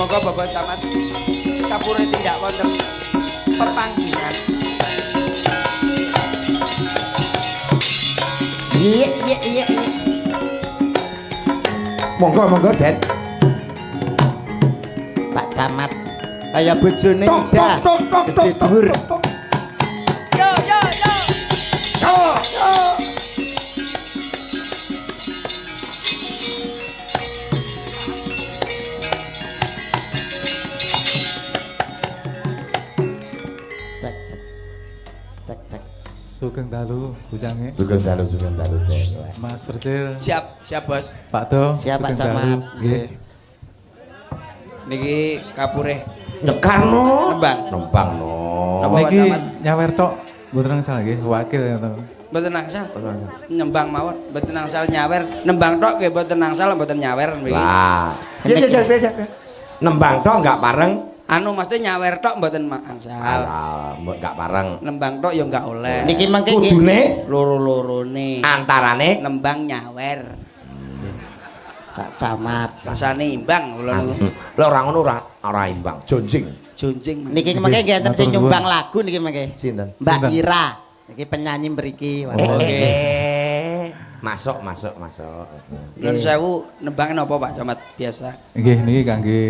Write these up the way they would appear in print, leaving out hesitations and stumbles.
Monggo Bapak Camat. Kapure tindak wonten pepanggihan. Iya. Monggo, Den. Pak Camat. Kaya bojone Tok, Ida. tok, tok, tok, Gede tok, dhuwur. tok, tok. Yo. Yo. Cek. Sugeng dalu bujange. Sugeng dalu, Den. Mas Percil, Siap Bos. Pak Do. Siap, Pak Sugeng dalu. Camat. Nggih. Niki kapure Nyekarno. nembang. no. Napa Pak Niki Camat? nyawer tok. Mboten salah nggih, wakil ya to. Mboten nangsal. Nyembang mawon, mboten nangsal nyawer. Nembang tok nggih mboten nangsal, mboten nyawer niki. Lah. Ya. Nembang tok enggak pareng. Anu mesti nyawer tok mboten nangsal. Alah, enggak pareng. Nembang tok ya enggak oleh. Niki mengke nggih. Kudune Loro-lorone antarane nembang nyawer. Pak Camat. Rasane imbang kula niku. Lah ora ngono ora imbang, jonjing. Jonjing. Niki mengke nggih enten sing nyumbang lagu niki mengke. Sinten? Mbak Sinten? Ira. Niki penyanyi mriki. Oke. Masuk. Nun sewu nembang napa Pak Camat biasa? Nggih niki kangge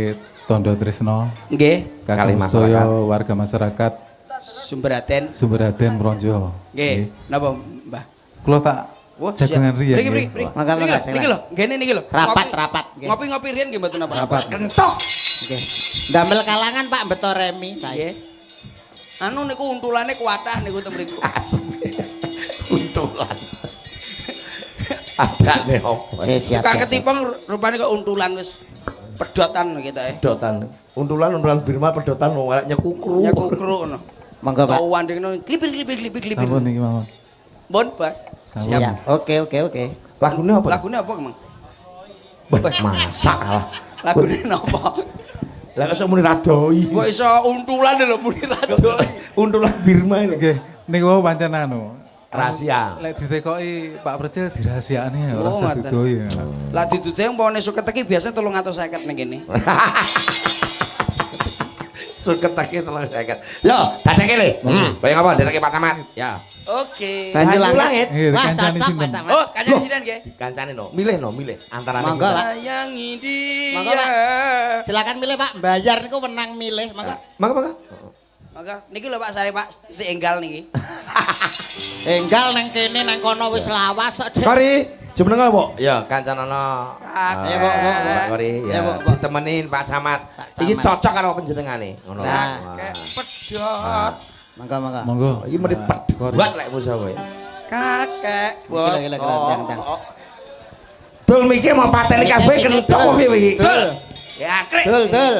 Tondo Trisno. Nggih, Kali Kakang masyarakat. sedaya warga masyarakat Sumberaten. Sumberaden Bronjo. Nggih, napa Mbah? Kula Pak Wah, jagungan siap. riyen. Mriki, nggih. mriki. Mangga, Niki lho, silakan. niki lho, ngene niki lho. Rapat nggih. Ngopi-ngopi riyen nggih mboten apa-apa. Kentok. Nggih. Ndamel kalangan Pak Beto Remi saya. Nggih. Anu niku untulane kuatah niku teng mriku. Untulan. Adane opo? Siap. Kak ketipang rupane kok untulan wis pedotan kita Pedotan. Untulan Birma pedotan wong arek nyekukru. Nyekukruk ngono. Monggo Pak. Kau wandingno klipir. Sampun niki mawon. Bon, Bas. Sampun. Siap. Oke. Lagune apa? Lagune apa, Kemang? Masak lah. Lagune napa? Lah kok muni radoi. Kok iso untulan lho muni rado. Untulan Birma ini. Nggih, niku wau pancen anu. Rahasia. Lek ditekoki Pak Percil dirahasiakne ora Oh, usah ngoten. didoi. Lah didudeng pone suket iki biasa 350 ning kene. Suket take 350. Yo, dadake le. Kaya ngapa dadake Pak Camat? Ya. Oke. Banyu langit. langit. Nggih, Wah, dikancani cocok sinten? Pak Camat. Oh, kanjeng sinan nggih. Kancane no, milih antara Monggo, Pak. Sayangi dia. Monggo, Pak. Silakan milih Pak, bayar niku menang milih. Mangga. Monggo. Niki lho Pak saya Pak, si enggal niki. Enggal nang kene nang kono wis lawas kok, Dek. Kori, jumeneng apa? Ya, kancanana. Ayo, Bok. Kori, Ayo, ya. Bok. Ditemenin Pak Camat. Camat. Iki cocok karo panjenengane. Ngono. Nah. Kayak pedot. Monggo. Monggo. Iki mesti Kori. buat lek musa kowe. Kakek bos. Gila, dang. Dul mikir mau pateni kabeh kentok apa piye iki? Dul. Ya, krek. Dul.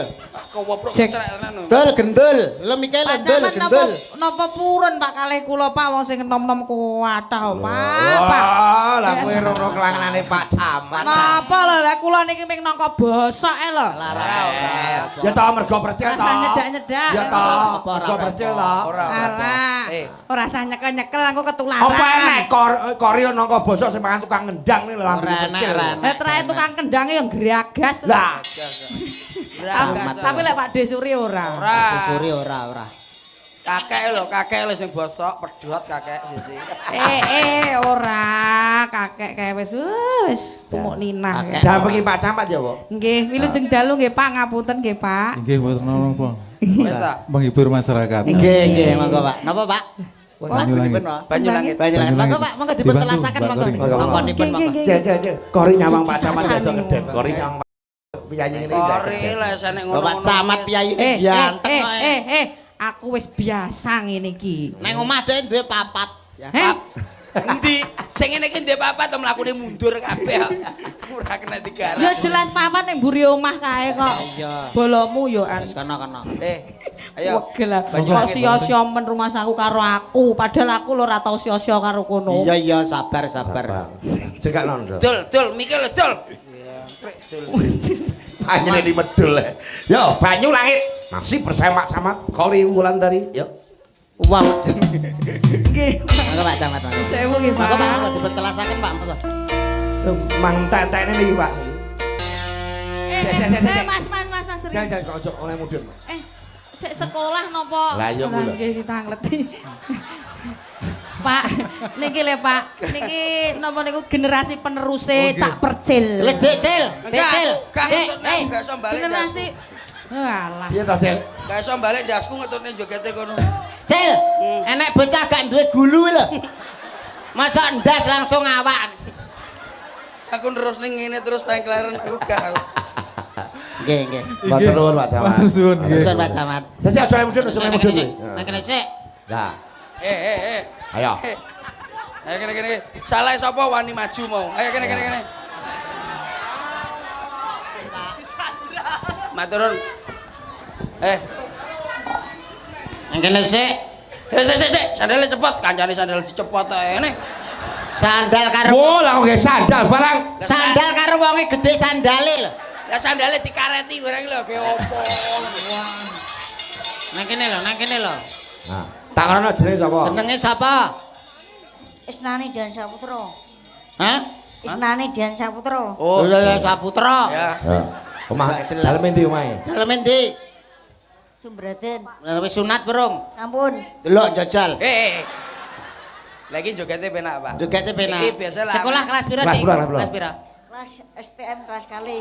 Kowoprok Cek. anu. Dul gendul. Lo mikir lo Pak dul Camat gendul. napa purun Pak kalih kula Pak wong sing enom-enom kuwatah Pak. Wah, lah kowe ro kelanganane Pak Camat. Napa lho lek kula niki ming nangka bosok lho. Ya ta mergo percil ta. Rasa nyedak-nyedak. Ya ta, Apa, mergo ora, percil ta. Ora. Alah. Eh. Ora usah nyekel-nyekel aku ketularan. Apa enek kori nangka bosok sing mangan tukang ngendang nih lho Ora enak, ora enak. Lah trae tukang kendange yo gragas. Lah, Tapi lek Pak Desuri ora. Ora. Suri ora. Kakek lho sing bosok pedhot kakek sisi. Ora kakek kae wis tumuk ninah. Kakek. dampengi Pak Camat ya, Pak. Nggih, wilujeng dalu nggih Pak, ngapunten nggih Pak. Nggih mboten napa. Wis ta. Menghibur masyarakat. Nggih, monggo Pak. Napa Pak? Banyu langit. Banyu langit. Banyu langit. Monggo Pak, monggo dipun Dibantu, telasaken Mbak monggo. Kori. Monggonipun monggo. Jel. Kori nyawang Pak Camat besok ngeden. Kori nyawang piyanyi ngene iki. Kori lesane ngono. Bapak Camat piyayi ganteng kok. Aku wis biasa ngene iki. Nang omah dhek duwe papat. Ya. Endi? Sing ngene iki ndek papat to mlakune mundur kabeh. Ora kena digarap. Ya jelas papat ning mburi omah kae kok. Iya. Bolomu yo an. Wis kono. Ayo. Wegel lah. Kok sia-sia men rumah saku karo aku, padahal aku lho ora tau sia-sia karo kono. Iya, sabar. Cekak non. Dul, mikir lho, Dul. Hanya di medul. Yo, banyu langit. Masih bersama Camat Kori Wulandari. Yo. Wow. Nggih. Monggo Pak Camat. Sewu nggih Pak. Monggo Pak, monggo dipun telasaken Pak, monggo. Mang tak ini nih Pak. Mas, serius. Jangan kok ojo oleh mudun. Sik sekolah napa? Lah iya kula. Nggih ditangleti. Pak, niki le Pak. Niki napa niku generasi peneruse Cak Percil. Lek Dik Cil, Dik Cil. Enggak iso balik. Generasi Walah. Iya ta, Cil? Enggak iso balik ndasku ngetutne jogete kono. Cil, enek bocah gak duwe gulu lho. Masa ndas langsung awak. Aku terus ning ngene terus tengkleren aku gak. Nggih, nggih. Matur nuwun Pak Camat. Matur suwun, nggih. Susun Pak Camat. Sesuk aja oleh mudun, aja oleh mudun. Nek kene sik. Lah, Ayo. ayo. Ayo kene. Salah sapa wani maju mau. Ayo kene. Maturun. Nek kene sik. Sik. Sandale cepet, kancane sandal dicepot ae ngene. Sandal karo Oh, lah kok nggih sandal barang. sandal karo wonge gedhe sandale lho. Lah sandale dikareti barang lho ge opo. Nang kene lho. Nah, tak ngono jenenge sapa? Senenge sapa? Isnani Dian Saputra. Hah? Isnani Dian Saputra. Oh, ya Saputra. Ya. Ya. Omah dalem endi omahe? Dalem endi? Sumbraden. Wis sunat burung? Ampun. Delok jajal. Lagi jogete penak, Pak. Jogete penak. Iki biasa lah. Sekolah kelas pira, Kelas Dik? pira, kelas pira? Kelas pira? Kelas STM kelas kali.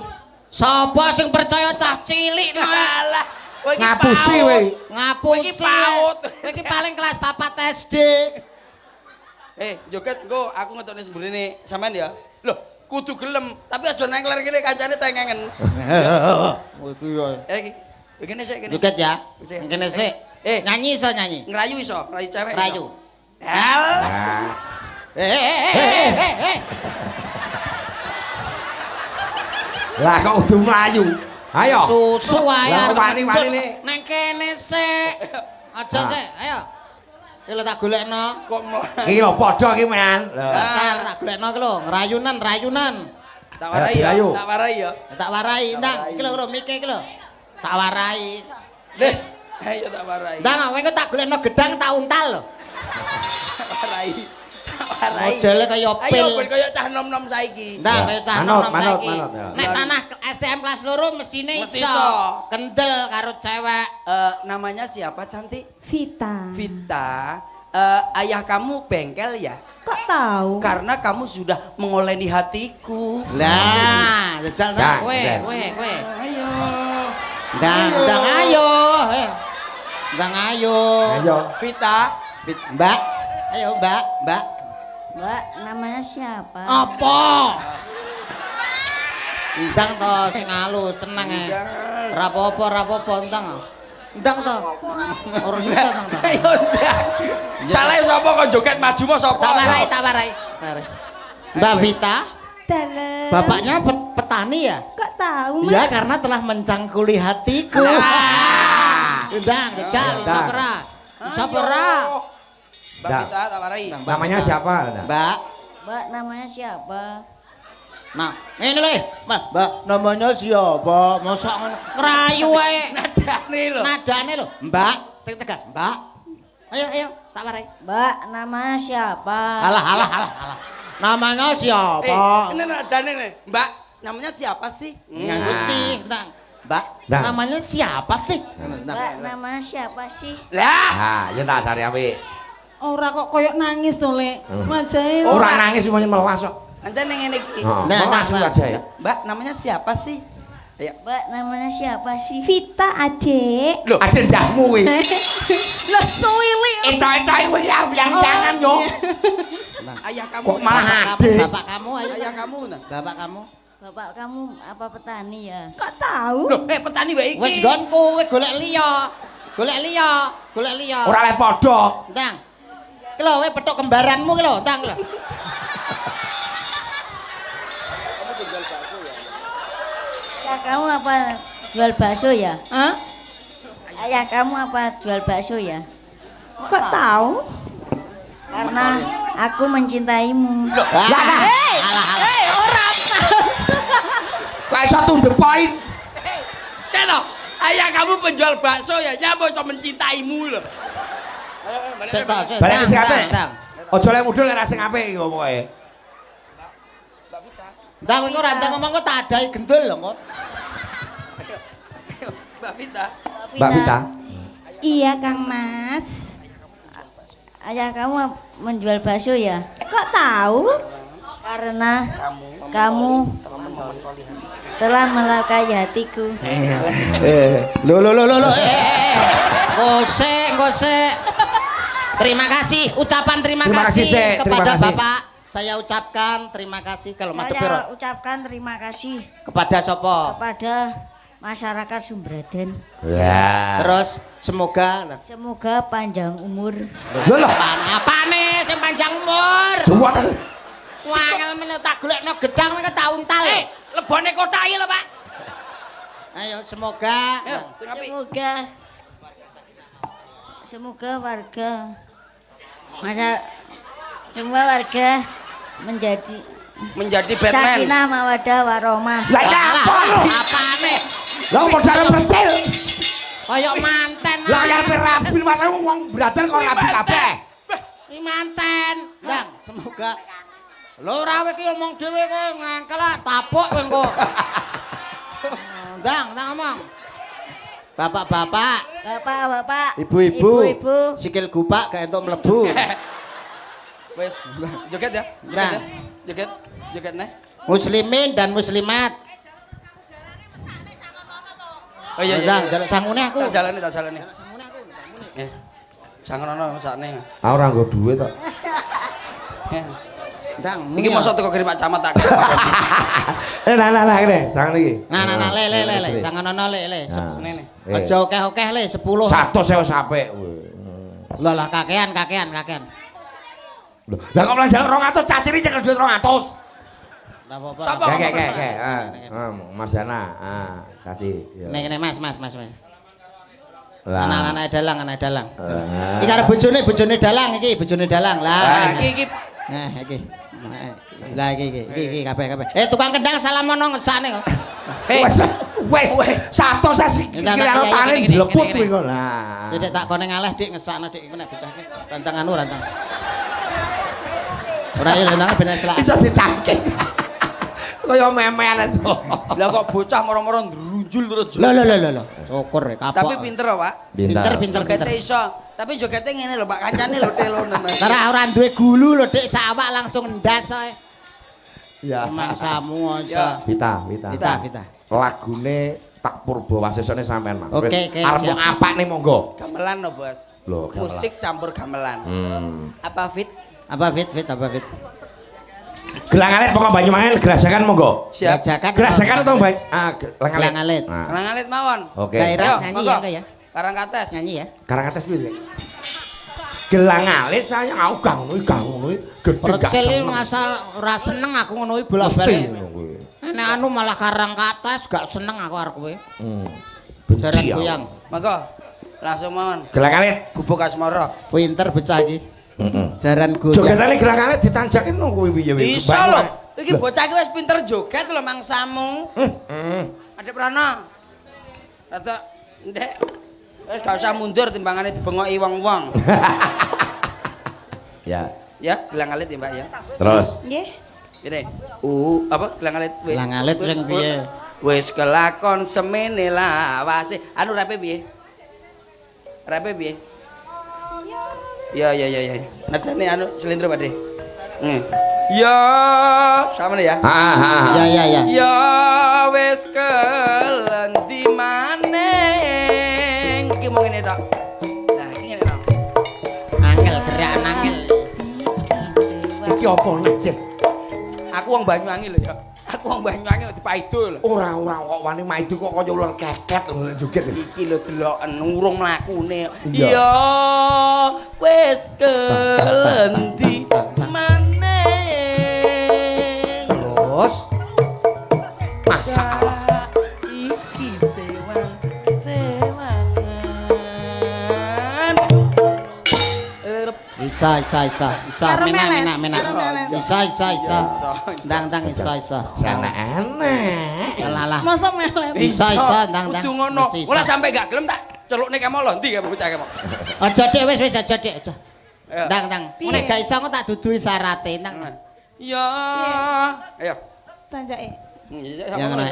Sapa sing percaya cah cilik nah? Alah, kowe iki Ngapusi paut. kowe. Ngapusi. Kowe iki paut. Kowe iki paling kelas 4 SD. Joget engko aku ngetokne sembrene sampean ya. Loh, kudu gelem, tapi aja nengkler kene kancane tengengen. Oh iku ya. Kene sik kene. Joget ya. Kene sik. Nyanyi iso nyanyi. Ngerayu iso, ngerayu cewek. iso. Rayu. Hal. Nah. Lah kok udah melayu. Ayo. Susu ae. Lah, wani nih. Nang kene sik. Aja Nah. sik, ayo. Iki lho tak golekno. Kok Iki lho padha iki, Man. Pacar tak golekno iki lho, rayunan. tak warai ya, Dirayu. tak warai ya. Tak warai, ndang. Iki lho mike iki lho. Tak warai. Deh, ayo tak warai. Ndang, kowe engko tak golekno gedang tak untal lho. Tak warai. Tak warai. Modele kaya Ayo pil. ben kaya cah nom-nom saiki. Ndang, Ya. kaya cah Manut, nom manut, saiki. manut, ya. Nek tanah STM kelas loro mestine Mesti iso. iso. Kendel karo cewek. Namanya siapa cantik? Vita. Vita. Ayah kamu bengkel ya? Kok tahu? Karena kamu sudah mengoleni hatiku. Lah, jajal Ndang, nah kowe, Ndang. kowe. Ayo. Ndang ayo. Ndang ayo. Ayo. Vita. Mbak. Ayo, Mbak. Mbak, namanya siapa? Apa? Ndang to sing alus, seneng e. Rapopo ndang. Ndang to. Ora bisa ndang to. Ayo ndang. Salah sapa kok joget maju mau sapa? Tak warai. Mbak Vita, Dalam. bapaknya petani ya? Kok tahu, Mas? Ya karena telah mencangkuli hatiku. Ndang, jajal, sapera. Sapera. Mbak Ndang. Vita tak warai. Namanya siapa? Mbak. Mbak, namanya siapa? Nah, ini lho, Mbak, namanya siapa? Mosok ngono. Ngerayu ae. Nadane lho. Nadane lho, Mbak, sing tegas, Mbak. Ayo, tak warai. Mbak, namanya siapa? Alah. Namanya siapa? Ini nadane nih. Mbak, namanya siapa sih? Nganggo sih, Ndang. Mbak, Ndang. namanya siapa sih? Mbak, namanya siapa sih? Lah, Ah, ya tak sari apik. Ora kok koyok nangis to, Lek. Wajahe. Ora nangis semuanya melas kok. anjane ngene iki. Heeh. Nah, Melas nah, aja. Mbak, namanya siapa sih? Ayo. Mbak, namanya siapa sih? Vita, Adik. Loh, Ada ndasmu kuwi. Lah suwili. Entok-entok kuwi yang jangan yo. ayah kamu. Kok malah ade? Bapak kamu, ayo. Ayah kamu nah. Bapak kamu. Bapak kamu apa petani ya? Kok tahu? Loh, petani wae iki. Wis nggonku, kowe golek liya. Golek liya. Ora le padha. Ndang. Ki lho, kowe petuk kembaranmu ki lho, Ndang lho. Ayah kamu apa jual bakso ya? Hah? Ayah kamu apa jual bakso ya? Kok tahu? Karena aku mencintaimu. Alah. Ora. Kok iso to the point? Keno, ayah kamu penjual bakso ya, nyapa iso mencintaimu lho. Sik to, sik. Balik sing apik. Ndang. Aja lek mudhul lek ra sing apik iki pokoke. Ndang kowe ora ndang ngomong kok tak adai gendul lho kok. Mbak Vita. Mbak Vita. Iya, Kang Mas. Ayah kamu menjual bakso ya? Kok tahu? Karena kamu telah melukai hatiku. Lo. Gosek. Terima kasih, ucapan terima kasih Sek. Terima kepada kasih. Bapak. Saya ucapkan terima kasih kalau madhep piro. Saya ucapkan terima kasih Kepada sapa? kepada masyarakat Sumbraden. Ya. Terus semoga Semoga panjang umur. Lho. apa nih sing panjang umur? Juwat. Wangel meneh tak golekno gedang nek tak untal. Lebone kotai lho, Pak. Ayo semoga Ayo, sing apik. Semoga warga semua warga menjadi Batman. sakinah mawaddah warahmah. Lah ya apa lho? apane? Lah modal percil. Kaya manten. Lah ya rapi mas wong brother kok rapi kabeh. Iki manten. Ndang, semoga lho ora kowe iki omong dhewe kok ngangkel tapuk kowe engko. Ndang ngomong. Bapak-bapak, Bapak-bapak, ibu-ibu, ibu-ibu, sikil gupak gak entuk mlebu. Wes, joget ya. Nah. Joget nih. Muslimin dan muslimat. Oh iya. Ndang, jaluk sangune aku. Tak jalani. Sangono sakne. Ah ora nggo duwe tok. Ndang, Iki mosok teko kiri Pak Camat tak. Nah kene, sangen iki. Nah, le, sangono le. Ngene. Aja okeh-okeh le 10. 100 wis apik. Lho lah kakean. Lho, lah kok lan jaluk 200 caciri nyekel duit 200. Lah apa? Sapa? Kayak. Mas Dana. Kasih. Nek Mas. Lah. Anak-anak dalang. Iki karo bojone dalang iki, bojone dalang. Lah Iki Nah, iki. Lah iki kabeh. Tukang kendang salamono ngesane kok. Wes 100 iki kira tane jleput kuwi kok. Lah. Dik tak kone ngaleh dik ngesakno dik kene bocah iki. Rantang. Ora ya rantang ben selak. Iso dicangking. Kaya memean itu. lah kok bocah moro-moro ndrunjul terus. Lho. Syukur kapok. Tapi pinter kok, Pak. Pinter. Jogete iso. Tapi jogete ngene lho, Pak. Kancane lho telonen. Ora duwe gulu lho dik sak awak langsung ndas ae. Ya. Mangsamu aja. Vita. Lagune tak purba wasesane sampean, Mas. Oke, Arep apa nih monggo? Gamelan lho, Bos. Lho, gamelan. Musik campur gamelan. Apa fit? Apa fit? Gelang alit pokok Banyuwangi gerasakan monggo. Siap. Gerasakan atau baik? Gelang alit. Gelang alit mawon. Oke. Daerah Ayo, nyanyi monggo. ya enggak ya? Karangkates. Nyanyi ya. Karangates piye? Gelang alit saya aku gang ngono gede gak Percil seneng. ngasal ora seneng aku ngono kuwi bolak-balik. Nek anu malah Karangkates gak seneng aku arep kowe. Jaran Benci. goyang. Monggo. Langsung mawon. Gelang alit. Gubuk asmara. Pinter bocah iki. Jaran goyang. Jogetane gelang alit ditanjakin nang kowe piye wis. Iso lho. Iki bocah iki wis pinter joget lho mangsamu. Adek Prana. Kata, Ndek. Wis gak usah mundur timbangane dibengoki wong-wong. Ya. Ya, gelang alit ya, Mbak ya. Terus. Nggih. Ini. Apa gelang alit? Gelang alit sing piye? Wis kelakon semene lawase. Anu rape piye? Rape piye? Ya. Nadane anu selindro, Pak De. Ya, sama ya. Ya. Ya wis kelendi maneh. Iki mau ngene tok. Nah, iki ngene tok. Angel gerakan angel. Iki apa nasib? Aku wong Banyuwangi lho ya. Aku wong Banyuwangi dipaido lho. Ora kok wani maidu kok kaya ular keket lho joget. Iki lho deloken urung mlakune. Iya. Ya wis kelendi maneh. Terus masalah Iki sewangan. Isa. Karo melet. Menak. Isa. Dang isa. sana enek. Alah. Masa melet. Isa, ndang. Kudu ngono. Mesti isa. Ora sampe gak gelem tak celukne kemo lho ndi kemo bocah kemo. Aja dik wis aja dik aja. Ayo. Ndang. Nek gak iso kok tak duduhi syarate ndang. Ya. Ayo. Tanjake. Yang ngono,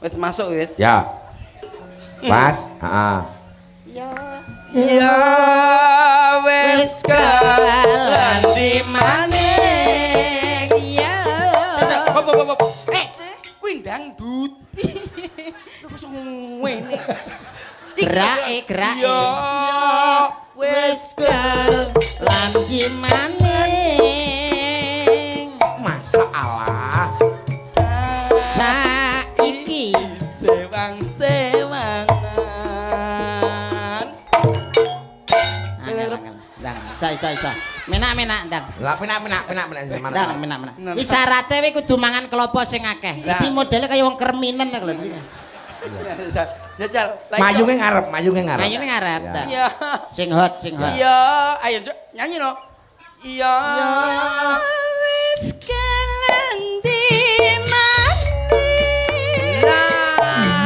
Wis masuk wis. Ya. Pas, heeh. Ya wis kelan di maning ya kuwi dangdut kok ngene gerak ya wis kelan di maning Masalah. saiki sewangan Isa. Menak ndang. Lah penak. Ndang menak. Wis syarate kowe kudu mangan klopo sing akeh. Iki modele kaya wong kerminen lho iki. Jajal. Mayunge ngarep. Mayune ngarep ta. Iya. Sing hot. Iya, ayo Cuk, nyanyi no. Iya. Wis kelanti maning.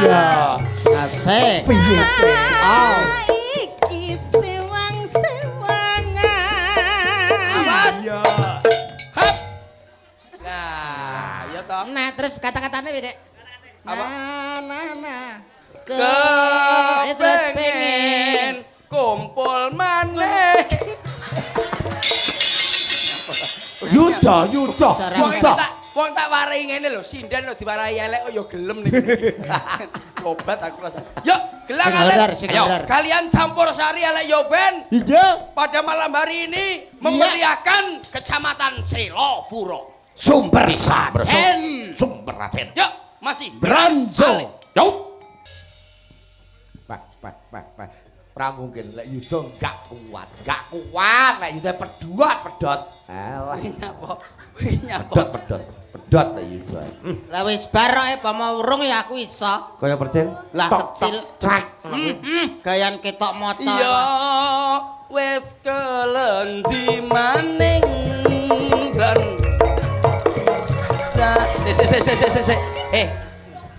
Iya. Asik. Oh. Iki sewang-sewangan. Awas. Iya. Hap. Nah, ya toh. Nah, terus kata-katanya beda. Apa? Nah. Terus pengen kumpul maneh. Yuda. Wong tak warai ngene lho, sinden lho diwarai elek kok ya gelem ning. Obat aku rasa. Yuk, gelang Sing Ayo, bener. kalian campur sari elek yo ben. Iya. Pada malam hari ini memeriahkan Kecamatan Selopuro. Sumber Desa Raden. Sumber Raden. Yuk, masih Branjo. Yo. Pak. Ora mungkin lek Yuda gak kuat. Lek Yuda pedot. Alah, pedot lek Yuda. Lah wis baroke apa urung ya aku iso. Kaya percen. Lah Tok, kecil. tok, Trak. Gayan ketok motor. Iya, wis kelendi maning dan se.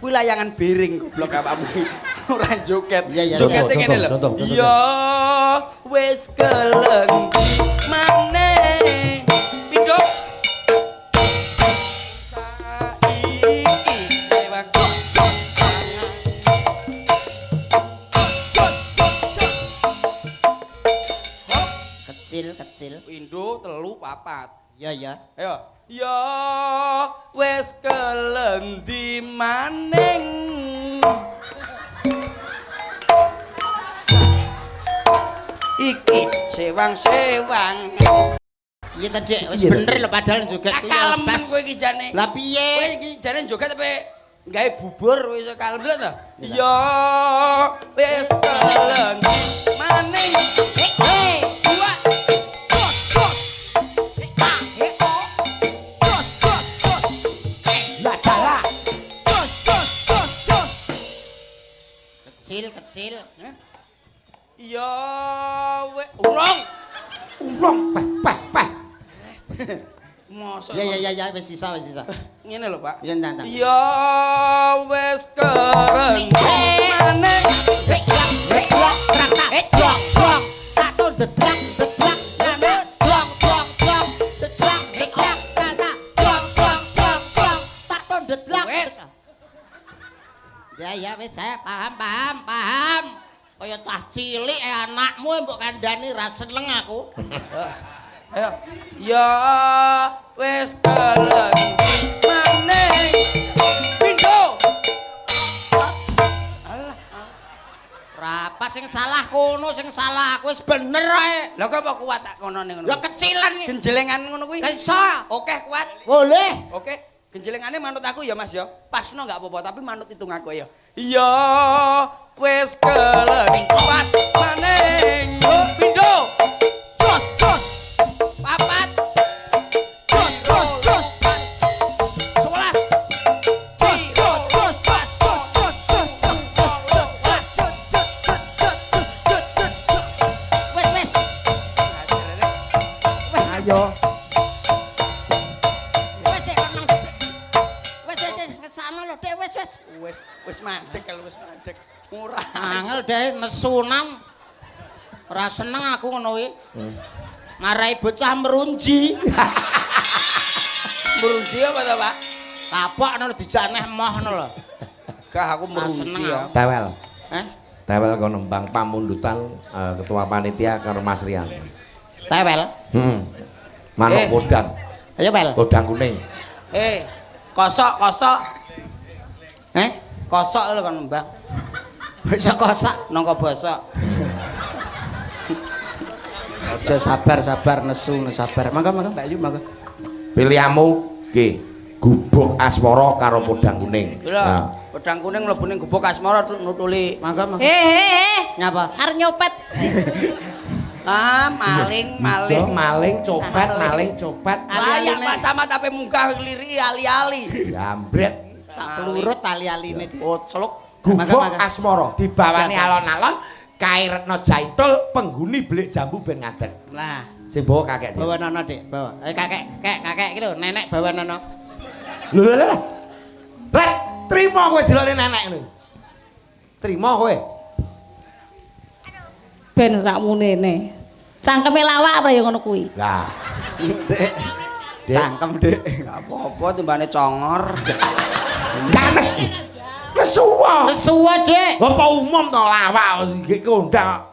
Kuwi layangan piring goblok awakmu. Ora joget. Iya. Jogete ngene lho. Contoh. Iya, wis kelendi maning. Pindho. Saiki sewang. Kecil. Pindho 3 4. Ya. Ayo. Ya wis kelendi maning. Iki sewang-sewang. Iya tadi wis bener lho padahal juga. Kalemen kowe iki jane. Lah Kowe piye? iki jane joget tapi gawe bubur wis kalem lho to. Ya wis kelendi maning. Dua. Kecil. Ya urung. Peh. Mosok. Ya wis sisa. Ngene lho, Pak. Ya ndang. Ya wis keren maneh. Ya wis saya paham. Kaya cah cilik anakmu mbok kandhani ra seneng aku. Ayo. Ya wis keren maneh. Pindho. Alah. Rapa sing salah kono, sing salah aku wis bener ae. Lah kok apa kuat tak kono ning ngono? Ya kecilan iki. Genjelengan ngono kuwi. Iso. Oke, kuat. Boleh. Oke. Genjelengane manut aku ya Mas ya. Pasno enggak apa-apa tapi manut hitung aku ya. Ya wis kelen pas maning. Pindho. Jos. Papat. Jos. 11. Wis. Ayo. Wis mandek kalau wis mandek. Murah. Angel deh nesunan. Ora seneng aku ngono kuwi. Marai bocah merunji. Merunji apa to, Pak? Kapok ngono dijaneh moh ngono lho. Gak aku merunji seneng ya. aku. Tewel. Tewel kok nembang pamundutan ketua panitia karo Mas Rian. Tewel. Manuk kodang. Ayo Pel. Kodang kuning. Kosok. Kosok lho kan nembang. Bisa kosak. Nangka basa. Aja sabar nesu sabar. Mangga Mbak Yu mangga. Pilihanmu nggih. Gubuk asmara karo podang kuning. Lha, podang kuning mlebune gubuk asmara nutuli. Mangga. Nyapa? Nyapa? Arep nyopet. Maling copet. Layak Pak Camat ape munggah ngliriki ali-ali. Jambret. Tak pelurut ali-aline. Oh, celuk. Gubuk Mangga. asmara dibawani alon-alon Kai Retno Jaitul penghuni belik jambu ben ngadeg. Lah, Sing bawa kakek. bawa nono Dik, bawa. Kakek iki lho, nenek bawa nono. Lho. Ret, trimo kowe dilone nenek ngono. Trimo kowe. Ben sakmunene. Cangkeme lawak apa ya ngono kuwi? Lah, Dik. Cangkem Dik. Gak apa-apa timbane congor. ganes. Nesuwa. Nesuwa Dik. Apa umum to lawak iki kondang.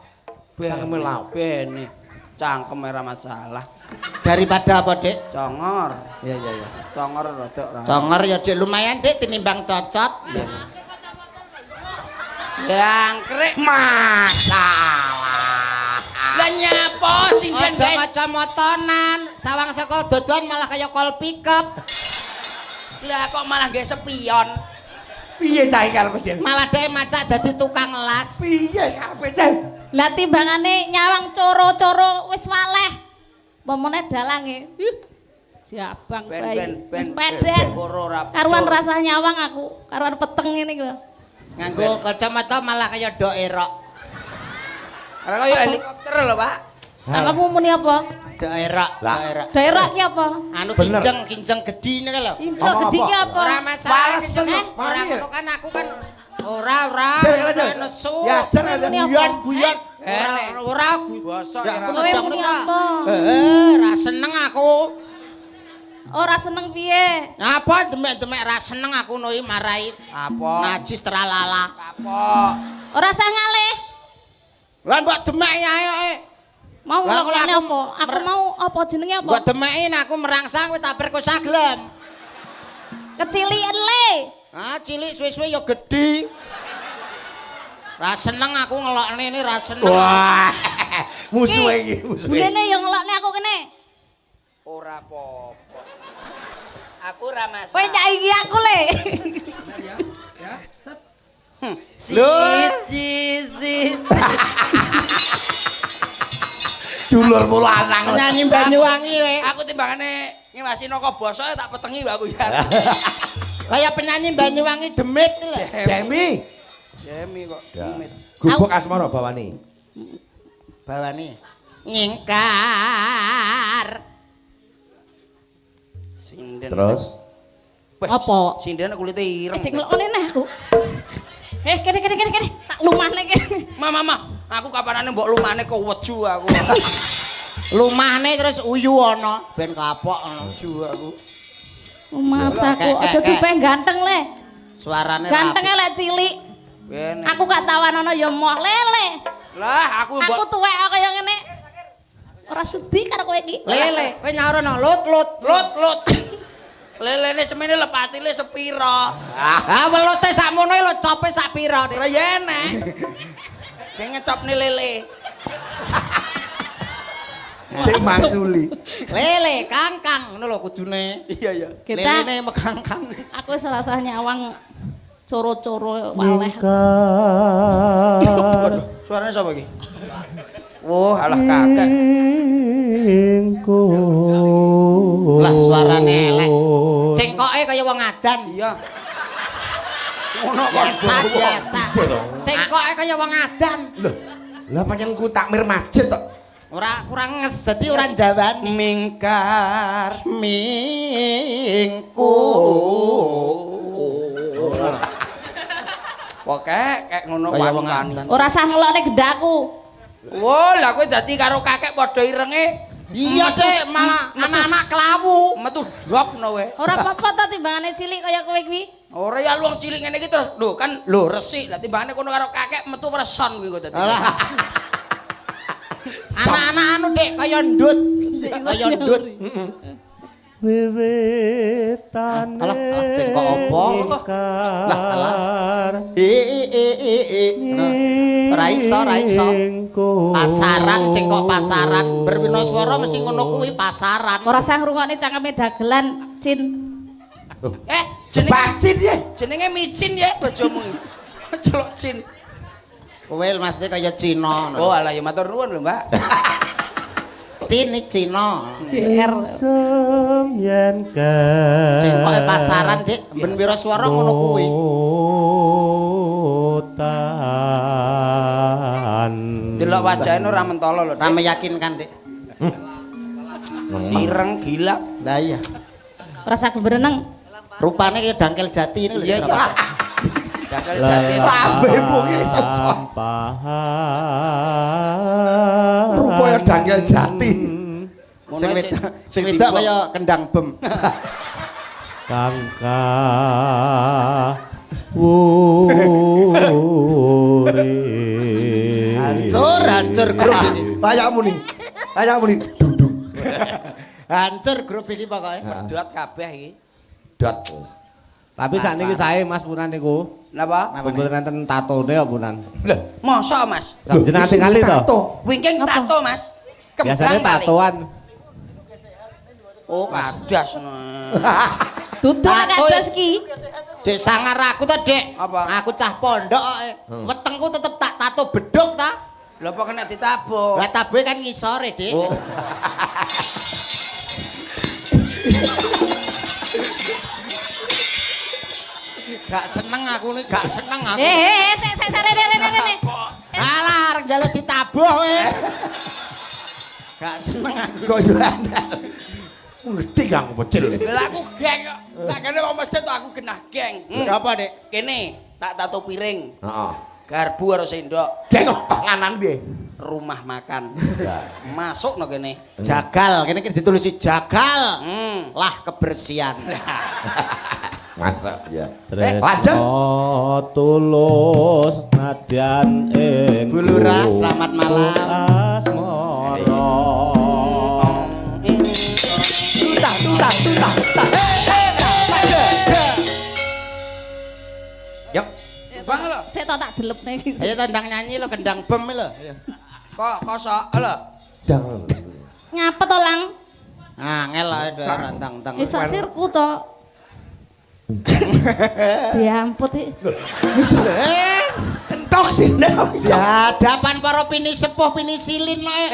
Cangkeme lawak. Bene. Cangkem ora masalah. Daripada apa Dik? Congor. Iya. Congor rodok ra. Congor ya Dik lumayan Dik tinimbang cocot. Jangkrik Masalah. lah nyapa sinden Aja guys. kacamotonan, sawang saka dodoan malah kaya kol pickup. Lah kok malah nggih sepion. Piye saiki karepe Jen? Malah dhek macak dadi tukang las. Piye karepe Jen? Lah timbangane nyawang coro-coro wis waleh. Momone dalange. Siabang bayi. Wis pedek. Karuan rasa nyawang aku, karuan peteng ngene iki lho. Nganggo kacamata malah kaya dok erok. Ora kaya helikopter lho, Pak. Kamu muni apa? Dok erok, Lah. dok erok. Daerah ki apa? Anu Bener. kinjeng gedhi niku lho. Injak Ngomong gede ki apa? apa? Ora masalah. Walesen, Ora mari. ngono kan aku kan ora. Jen, Jen. Nesu. Ya, Jen, Jen. Guyon. Enek. Ora. Bosok Ya, ora. aku Kowe ngejak muni nika. apa? Ra seneng aku. Ora seneng piye? Apa demek-demek ra seneng aku noi marai Apa? najis teralala. Apa? Ora sah ngalih. Lah mbok demek ae. Mau Lah, ngomongane aku apa? Aku mau apa jenenge apa? Mbok demekin aku merangsang wis tak perkosa gelem. Kecilian le. Ah, cilik suwe-suwe ya gedhi. Ra seneng aku ngelokne ini ra seneng. Wah. Musuhe iki, musuhe. Bulene yang ngelokne aku kene. Ora apa-apa. Aku ora Kowe masalah. nyaingi aku le. Sit. Dulurmu lanang. Nyanyi Banyuwangi we. Aku timbangane ngiwasi naka basa tak petengi Mbak Kuyan. Kaya penyanyi Banyuwangi demit lho. Demi. Jemi kok. Demit. Gubuk asmara bawani. Bawani. Nyingkar. Sinden. Terus Apa? Sinden kulite ireng. Sing ngelokne neh aku. Kene. Tak lumahne kene. Mama, aku kapanane mbok lumane kok weju aku. Lumahne terus uyu ana ben kapok ana. Weju aku. Mas aku aja dipeh ganteng le. Suarane Gantenge lek cilik. Bene. Aku gak tawanono ya moh lele. Lah aku Aku mbok tuwek kaya ngene. Ora sudi karo kowe iki. lele, kowe nyarono lut. lut. Lelene semene lepatile sepira. Ah, welute sakmono lho cope sak pira. Ora ya enek. Kayak ngecopne lele. Cek mangsuli. Lele kangkang ngono lho kudune. Iya. Kita Lelene mekangkang. aku wis rasa nyawang coro-coro waleh. Waduh, suaranya sapa iki? Oh, alah kakek. Lah suarane elek. Cengkoke kaya wong adan. Iya. Ngono kok. Biasa. Cengkoke kaya wong adan. Loh, lah pancen ku takmir masjid tok. Ora kurang nges, dadi ora njawani. Mingkar. Mingku. Oke, kayak ngono Kaya wong wani. adan. Ora sah ngelokne gendaku. Wah, lah kowe dadi karo kakek padha irenge. Iya, Dek, malah anak-anak kelawu. metu dopno kowe. Ora apa-apa to timbangane cilik kaya kowe kuwi. Ora ya luwung cilik ngene iki terus lho kan lho resik. Lah timbangane kono karo kakek metu person kuwi kok dadi. Alah. Anak-anak anu Dik kaya ndut. Kaya ndut. Wiwitan Alah, cek kok apa? Lah, alah. Ora iso. Pasaran cek kok pasaran. Berwinaswara mesti ngono kuwi pasaran. Ora sang ngrungokne cangkeme dagelan, Cin. Jenenge Bacin ya. jenenge micin ya bojomu. Celuk Cin. Kowe maksudnya kaya Cina. Oh alah ya matur nuwun lho, Mbak. Ini Cina. GR. Semyen ke. Cek kok pasaran Dik, ben wiraswara ngono kuwi. Delok wajahane ora mentolo lho. Ora meyakinkan Dik. Sireng gila. Lah iya. Ora saged bereneng. Rupane kaya dangkel jati ini lho. Iya iya. Dakal jati Sampai bungi rupanya dangkel jati. Sing wedok kaya kendang bem. Kangka wuri. Hancur grup iki. Layakmu nih. Dung. Hancur grup iki pokoke. Pedot kabeh iki. Dot. Tapi saat ini saya Mas Punan niku. Napa? Kumpul nenten tatone ya Punan. Lho, mosok Mas? Sampeyan tinggali to. Wingking tato Mas. Kembang Biasanya kali. tatoan. Oh, kadas. Dudu kados ki. Dek sangar aku to, Dek. Apa? Aku cah pondok kok. Wetengku tetep tak tato bedhog ta. Lho apa kena ditabuk? Lah tabuhe kan ngisore, Dik. Oh. Gak seneng aku nih, gak seneng aku. Rene. Alah, arep njaluk ditabuh kowe. Gak seneng aku. Kok yo ngerti kang bocil. Lah aku geng kok. Tak kene wong masjid kok aku genah geng. Apa, Dik? Kene tak tato piring. Heeh. Garbu karo sendok. Geng panganan piye? Rumah makan. Masuk no kene. Jagal, kene iki ditulisi jagal. Lah Kebersihan. Masuk ya. Lanjut. Oh, tulus nadyan ing Bu Lurah, selamat malam. Asmara. Tuta. Yuk. Bang lho. Sik to tak delepne iki. Ayo tandang nyanyi lo, kendang bem lho. Ayo. Kok kosok lho. Jangan. Ngapa to, Lang? Angel ae rantang-tang. Wis sirku to. Diamput iki. Entok sini. Ya, hadapan para pini sepuh pini silin loe.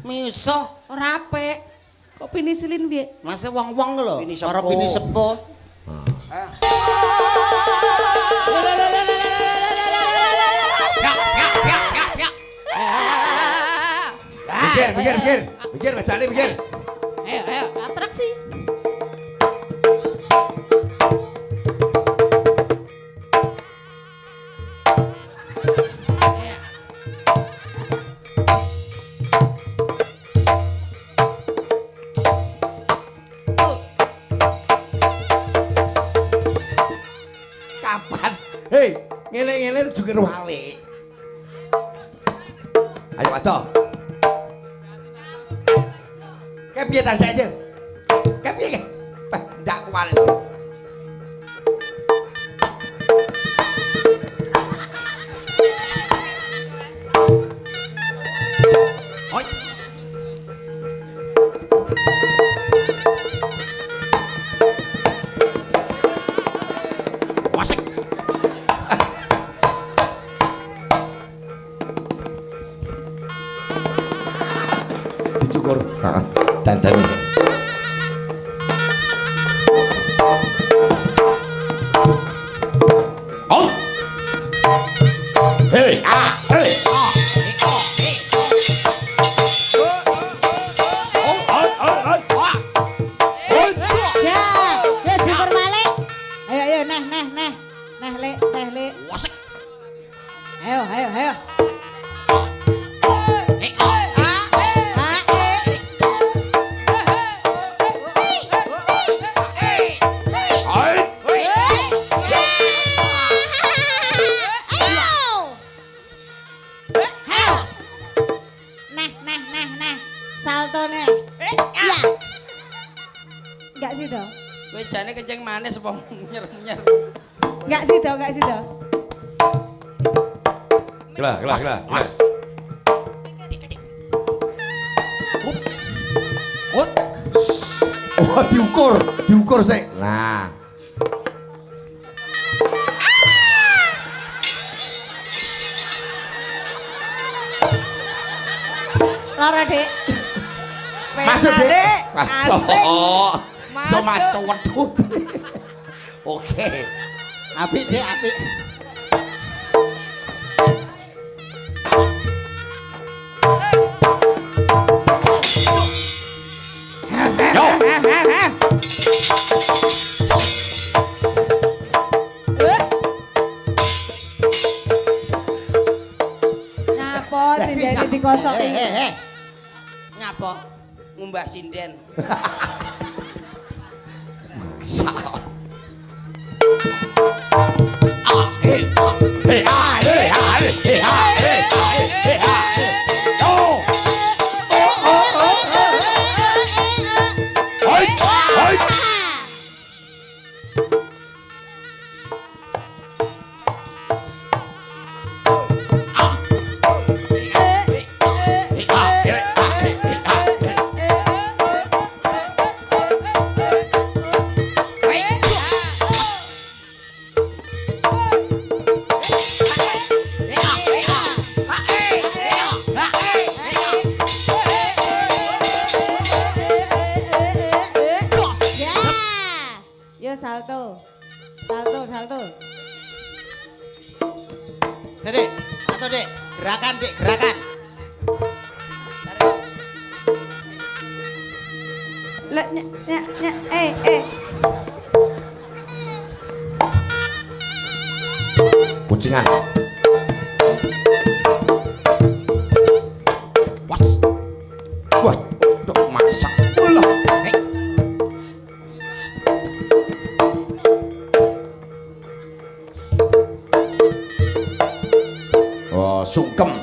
Misuh ora apik. Kok penisilin piye? Masih wong-wong lho, Pini para sepuh. pini sepuh. Pikir, bacane pikir. Ayo, atraksi. Kapan? Hei, ngene-ngene juga wale. Ayo Pak. Kayak piye ta Cecil? Kayak piye ke? Ndak kuwale to. Oi. Wasik. Dicukur. Heeh. Dandan. On. Hey, hey. Ya jemur balik. Ayo neh le. Wasik. Ayo. Enggak sida. Kowe jane kencing manis apa nyer-nyer. Enggak sida, enggak sida. Gila. Oh, diukur sik. Nah. Lara, Dik. Masuk, Pena, Dik. Asik. So maco wedhut. Oke. Apik, Dik, apik. Napa sindene dikosoki? Nyapa? Ngumbah sinden. Masa. Yo salto. Dik, atau Dik, gerakan Dik, gerakan. Kucingan. Wah, tok masak. Ulah. Oh, sungkem.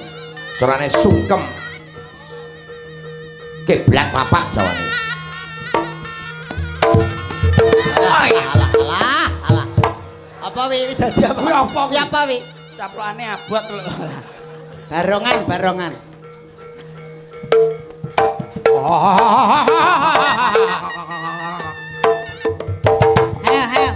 Carane sungkem. Keblak papak jawane. Alah. Apa wi dadi apa? Kuwi apa? Kuwi apa wi? Caplokane abot lho. Barongan. Hayo.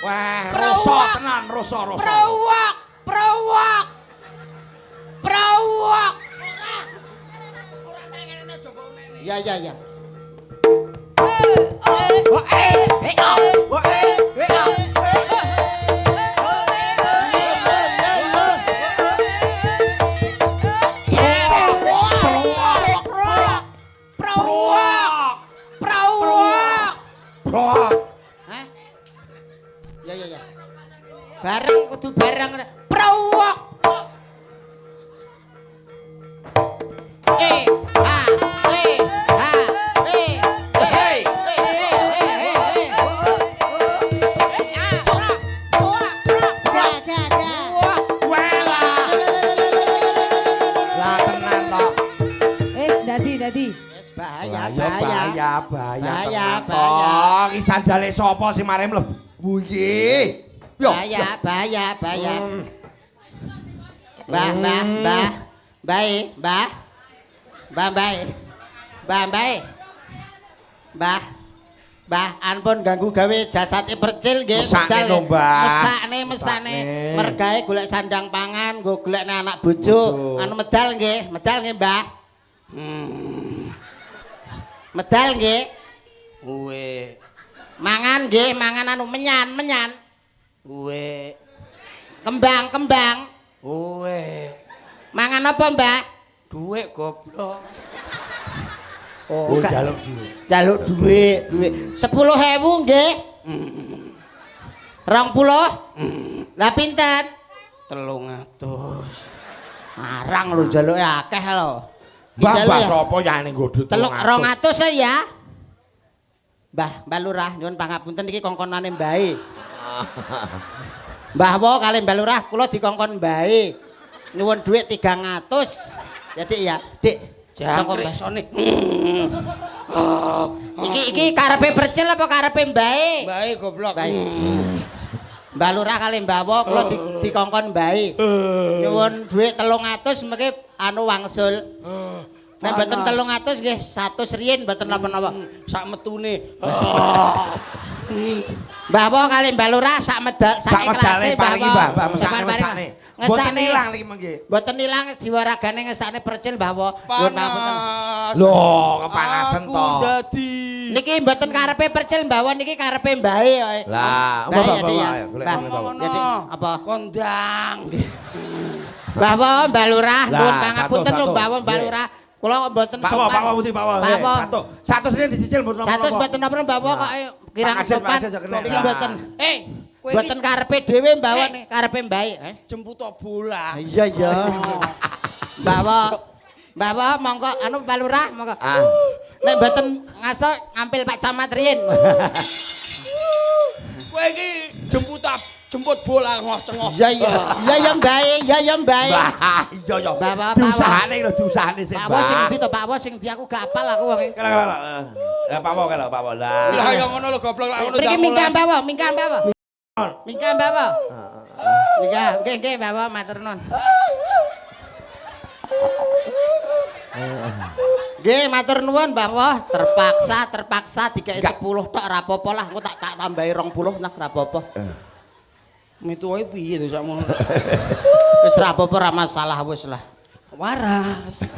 Wah, rosok tenan, rosok. Prowok. Ya. Hah? Ya. Bareng kudu bareng. Prowok. Lah tenan tok. Wis dadi. Bahaya. Bahaya. Ki sandale sapa sing mare mlebu iki? Yo. Bahaya. Mbah, ampun ganggu gawe jasate percil nggih. Mesakne lho, Mbah. Mesakne. Mergae golek sandang pangan, nggo golekne anak bojo. Anu medal nggih, Mbah. Medal nggih. Uwe. Mangan nggih, mangan anu menyan. Uwe. Kembang. Uwe. Mangan apa, Mbah? Duit goblok. Oh, jaluk duit. Jaluk duit. 10.000 nggih. 20. Lah pinten? 300. Arang lho jaluke akeh lho. Mbah sapa ya ning nggodho 200 ya. Mbah Lurah nyuwun pangapunten iki kongkonane mbahe. Mbah wo kali Mbah Lurah kula dikongkon mbahe. Nyuwun dhuwit 300. Ya Dik ya, Dik. Jangkrik sone. Iki karepe percil apa karepe mbahe? Mbahe goblok. Mbah Lurah kali Mbah wo kula dikongkon mbahe. Nyuwun dhuwit 300 mengke anu wangsul. Nek mboten 300 nggih 100 riyen mboten napa-napa. Sak metune. Mbah wo kali Mbah Lurah sak ikhlase Mbah wo. Mbah mesake. Mboten ilang iki mengki. Mboten ilang jiwa ragane ngesane percil Mbah wo. Panas. Lho, kepanasan to. Aku dadi. Niki mboten karepe percil Mbah wo niki karepe mbahe wae. Lah, apa? Kondang. Mbah wo Mbah Lurah Lah, nuwun pangapunten lho satu. Mbah wo Mbah Nggih. Lurah. Kula mboten Pak sopan. Wo, Pak Wo. Satu sini dicicil mboten napa-napa. 100 mboten napa Mbah wo kok kirang Pak Asis, sopan. Pak Asis, kena. Niki mboten. Kowe iki Mboten karepe dhewe Mbah wo nih karepe mbahe. jemput bola. Iya iya. Mbah wo monggo anu Pak Lurah monggo. Nek mboten ngaso ngampil Pak Camat riyen. Kowe iki jemput bola ngos-ngos. Iya iya. Iya ya mbahe, iya ya mbahe. Iya ya. Mbah wo, Diusahane lho, diusahane sik. Pak wo sing ndi to Pak wo sing ndi aku gak apal aku wong. Lah Pak Wo kalau Pak Wo. Lah. Lah ya ngono lho goblok lak ngono. Mriki mingkah Mbah wo, mingkah Mbah wo. Mingkah Mbah wo. Mingkah, nggih Mbah wo matur nuwun. Nggih matur nuwun Mbah wo, terpaksa dikeki 10 tok ora apa-apa lah, engko tak tambahi 20 nah ora apa-apa. Mitu wae piye to sakmono. Wis ora apa-apa ora masalah wis lah. Waras.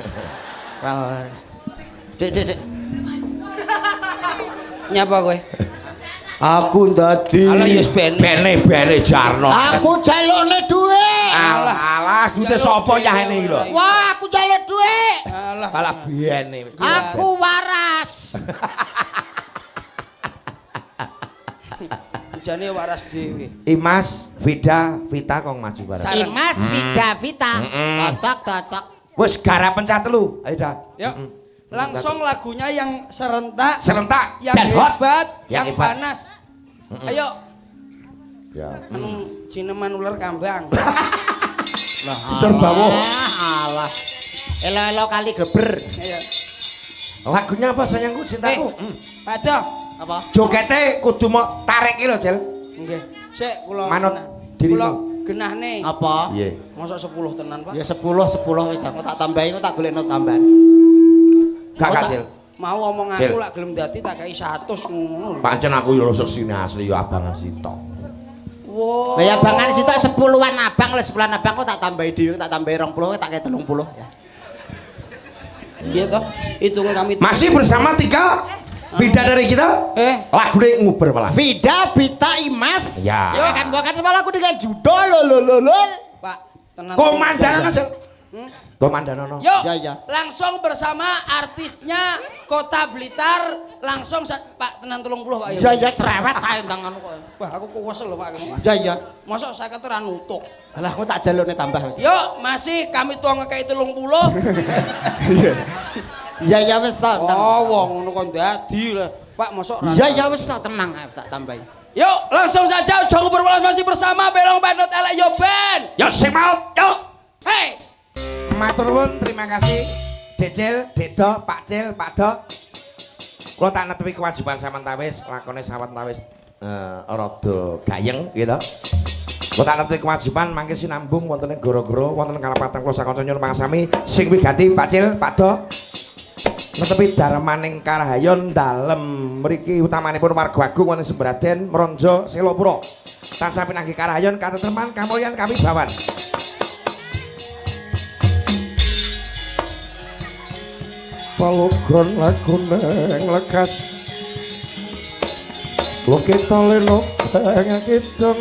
Dik. Nyapa kowe? Aku dadi Ala yes bene. Bene Jarno. Aku jalukne dhuwit. Alah, jute sapa yahene iki lho. Wah, aku jaluk dhuwit. Alah bene. Aku waras. Jane waras dhewe. Imas, Vita kong maju bareng. Imas Vita. Cocok. Wis garap pencet telu. Ayo dah. Yuk. Langsung lagunya yang serentak, yang dan hot, hebat, yang yang hebat. panas. Ayo. Ya. Cineman ular kambang. Terbawa. Alah. Elo-elo kali geber. Ayo. Lagunya apa sayangku cintaku? Padha. Apa? Jogete kudu mau tarik iki lho, Jel. Nggih. Sik kula Manut dirimu. dirimu. Kula genahne. Apa? Piye? Mosok 10 tenan, Pak. Ya 10 wis aku tak tambahi tak golekno tambahan. Gak kacil. Mau omong Cil. aku lak gelem dadi tak kei 100 ngono. Pancen aku yo rusuk sini asli yo abang Sito. Wow. Lah ya bangan sitok 10-an abang lho 10-an abang kok tak tambahi dhewe tak tambahi 20 tak kei 30 ya. Iya toh. Hitungnya kami. Masih bersama 3 bidadari kita. Lagune nguber malah. Vida Bita Imas. Ya. Ya kan bukan sama lagu dengan judul lho. Pak, tenang. Komandan Jel. Komandan. Yuk, Ya. langsung bersama artisnya Kota Blitar, langsung Pak tenan 30 Pak. Ya cerewet kae tanganku kok. Wah, aku kuwesel lho Pak. Ya. Mosok 50 ra nutuk. Alah aku tak jalurne tambah wis. Yuk, masih kami tuang ngekei 30. Ya wis to. Oh, wong ngono kok dadi lho. Pak, mosok ra. Ya wis to tenang ae tak tambahi. Yuk, langsung saja Jong Berwelas masih bersama Belong Bandot Elek Yo Band. Yo sing mau, yuk. Hey. Matur nuwun, terima kasih. Dek Cil, Dek Do, Pak Cil, Pak Do. Kula tak netepi kewajiban samantawis, lakone samantawis rada gayeng gitu. Kula tak netepi kewajiban mangke sinambung wonten ing goro-goro wonten kalapatan kula sakanca nyuwun pangasami sing wigati Pak Cil, Pak Do. Netepi darmaning karahayon dalem mriki utamanipun warga agung wonten Semberaden, Mronjo, Selopura. Tansah pinanggih karahayon katentreman kamulyan kawibawan. Palogon lagu neng lekas Lo kita leno tengah kidung